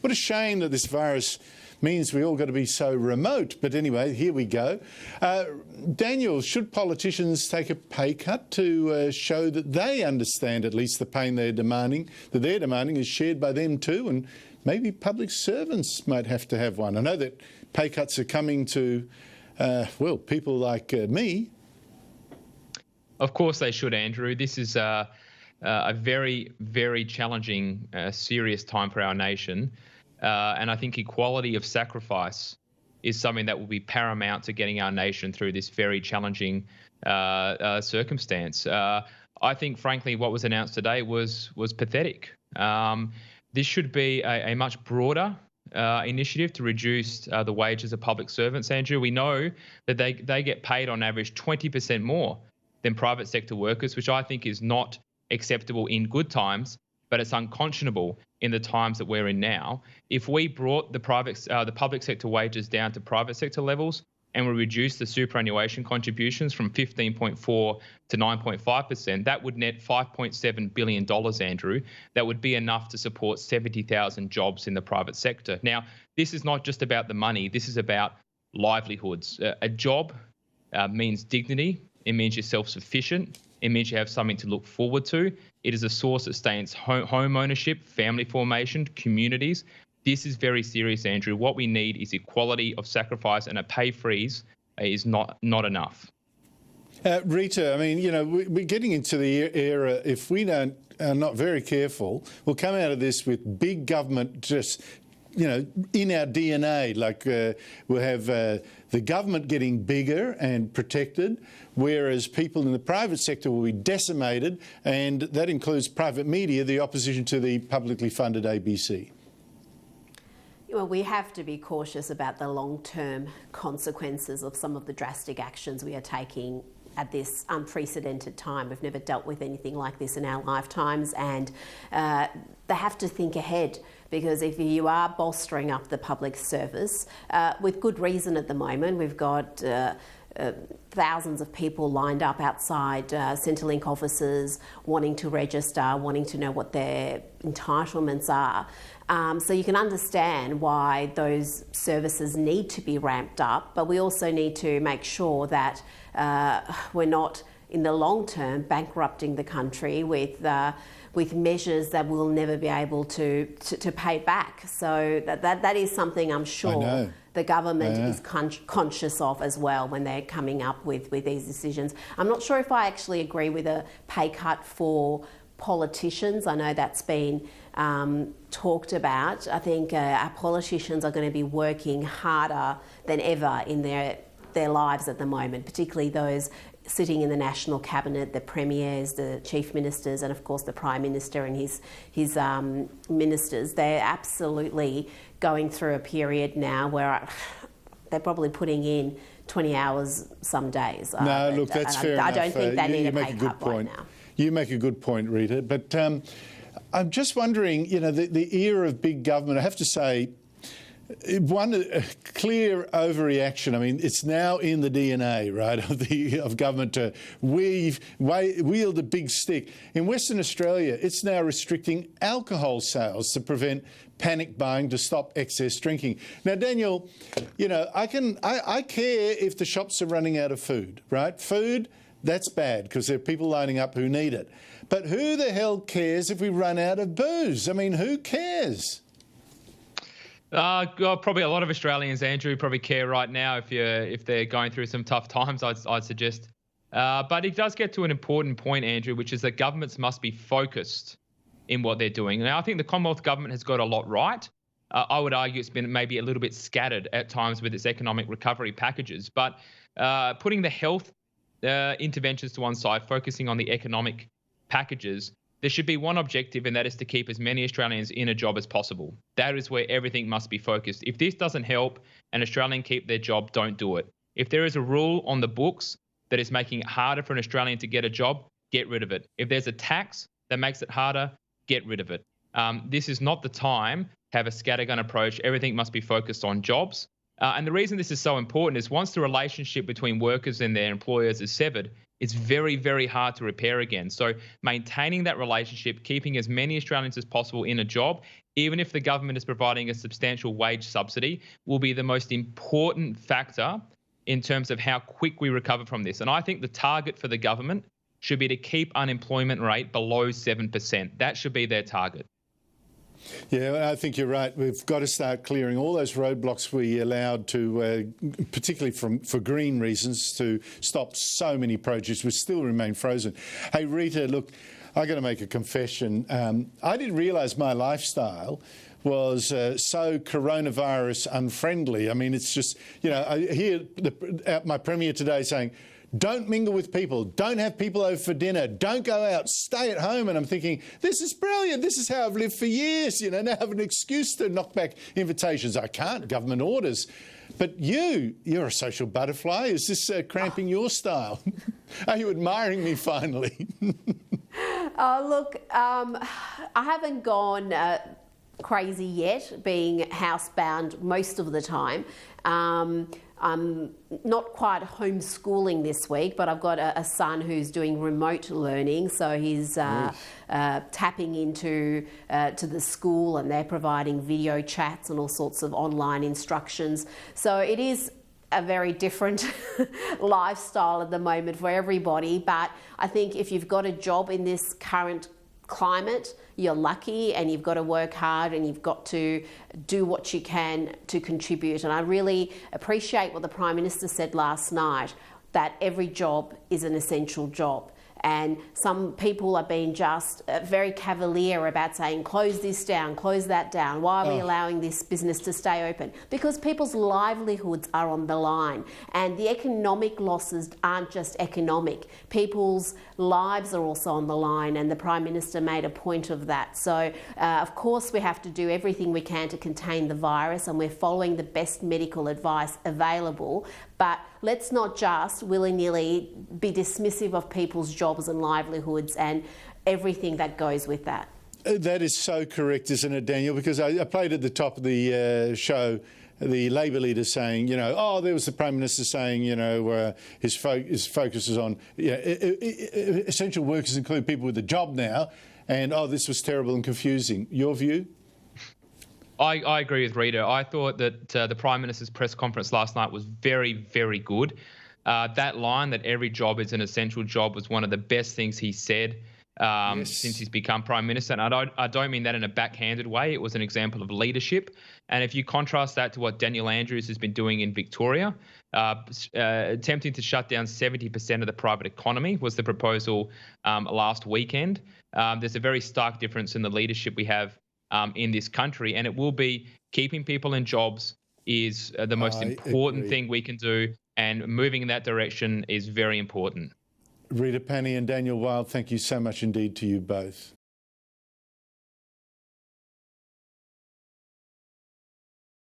What a shame that this virus means we all got to be so remote. But anyway, here we go. Daniel, should politicians take a pay cut to show that they understand at least the pain that they're demanding is shared by them too? And maybe public servants might have to have one. I know that pay cuts are coming to, well, people like me. Of course they should, Andrew. This is a very, very challenging, serious time for our nation. And I think equality of sacrifice is something that will be paramount to getting our nation through this very challenging circumstance. I think, frankly, what was announced today was pathetic. This should be a much broader initiative to reduce the wages of public servants, Andrew. We know that they get paid on average 20% more than private sector workers, which I think is not acceptable in good times, but it's unconscionable in the times that we're in now. If we brought the public sector wages down to private sector levels and we reduced the superannuation contributions from 15.4 to 9.5%, that would net $5.7 billion, Andrew. That would be enough to support 70,000 jobs in the private sector. Now, this is not just about the money. This is about livelihoods. A job means dignity. It means you're self-sufficient. It means you have something to look forward to. It is a source that sustains home ownership, family formation, communities. This is very serious, Andrew. What we need is equality of sacrifice, and a pay freeze is not enough. Rita, I mean, you know, we're getting into the era, if we are not very careful, we'll come out of this with big government just, you know, in our DNA. Like we'll have the government getting bigger and protected, whereas people in the private sector will be decimated, and that includes private media, the opposition to the publicly funded ABC. Well, we have to be cautious about the long-term consequences of some of the drastic actions we are taking at this unprecedented time. We've never dealt with anything like this in our lifetimes, and they have to think ahead, because if you are bolstering up the public service, with good reason at the moment, we've got thousands of people lined up outside Centrelink offices wanting to register, wanting to know what their entitlements are. So you can understand why those services need to be ramped up, but we also need to make sure that we're not, in the long term, bankrupting the country with measures that we'll never be able to pay back. So that is something I'm sure the government is conscious of as well when they're coming up with these decisions. I'm not sure if I actually agree with a pay cut for politicians. I know that's been talked about. I think our politicians are going to be working harder than ever in their lives at the moment, particularly those sitting in the National Cabinet, the premiers, the chief ministers, and of course the Prime Minister and his ministers. They're absolutely going through a period now where they're probably putting in 20 hours some days. No, look, that's fair enough. I don't think they need a pay cut right now. You make a good point, Rita. But I'm just wondering, you know, the era of big government, I have to say, one clear overreaction. I mean, it's now in the DNA, right, of government to wield a big stick. In Western Australia, it's now restricting alcohol sales to prevent panic buying, to stop excess drinking. Now, Daniel, you know, I care if the shops are running out of food, right? Food, that's bad because there are people lining up who need it. But who the hell cares if we run out of booze? I mean, who cares? Probably a lot of Australians, Andrew, probably care right now if they're going through some tough times, I'd suggest. But it does get to an important point, Andrew, which is that governments must be focused in what they're doing. Now, I think the Commonwealth government has got a lot right. I would argue it's been maybe a little bit scattered at times with its economic recovery packages. But putting the health interventions to one side, focusing on the economic packages, there should be one objective, and that is to keep as many Australians in a job as possible. That is where everything must be focused. If this doesn't help an Australian keep their job, don't do it. If there is a rule on the books that is making it harder for an Australian to get a job, get rid of it. If there's a tax that makes it harder, get rid of it. This is not the time to have a scattergun approach. Everything must be focused on jobs. And the reason this is so important is once the relationship between workers and their employers is severed, it's very, very hard to repair again. So maintaining that relationship, keeping as many Australians as possible in a job, even if the government is providing a substantial wage subsidy, will be the most important factor in terms of how quick we recover from this. And I think the target for the government should be to keep unemployment rate below 7%. That should be their target. Yeah, I think you're right. We've got to start clearing all those roadblocks we allowed to, particularly for green reasons, to stop so many projects which still remain frozen. Hey, Rita, look, I got to make a confession. I didn't realise my lifestyle was so coronavirus unfriendly. I mean, it's just, you know, I hear my Premier today saying, don't mingle with people, don't have people over for dinner, don't go out, stay at home. And I'm thinking, this is brilliant. This is how I've lived for years. You know, now I have an excuse to knock back invitations. I can't, government orders. But you're a social butterfly. Is this cramping your style? Are you admiring me finally? Look, I haven't gone crazy yet, being housebound most of the time. I'm not quite homeschooling this week, but I've got a son who's doing remote learning, so he's tapping into to the school, and they're providing video chats and all sorts of online instructions. So it is a very different lifestyle at the moment for everybody, but I think if you've got a job in this current climate, you're lucky, and you've got to work hard, and you've got to do what you can to contribute. And I really appreciate what the Prime Minister said last night, that every job is an essential job. And some people are being just very cavalier about saying, close this down, close that down. Why are we allowing this business to stay open? Because people's livelihoods are on the line, and the economic losses aren't just economic. People's lives are also on the line, and the Prime Minister made a point of that. So, of course, we have to do everything we can to contain the virus, and we're following the best medical advice available. But let's not just willy-nilly be dismissive of people's jobs and livelihoods and everything that goes with that. That is so correct, isn't it, Daniel? Because I played at the top of the show the Labor leader saying, you know, oh, there was the Prime Minister saying, you know, his focus is on essential workers include people with a job now, and, oh, this was terrible and confusing. Your view? I agree with Rita. I thought that the Prime Minister's press conference last night was very, very good. That line that every job is an essential job was one of the best things he said since he's become Prime Minister. And I don't mean that in a backhanded way. It was an example of leadership. And if you contrast that to what Daniel Andrews has been doing in Victoria, attempting to shut down 70% of the private economy was the proposal last weekend. There's a very stark difference in the leadership we have in this country, and it will be keeping people in jobs is the most important thing we can do, and moving in that direction is very important. Rita Panahi and Daniel Wild, thank you so much indeed to you both.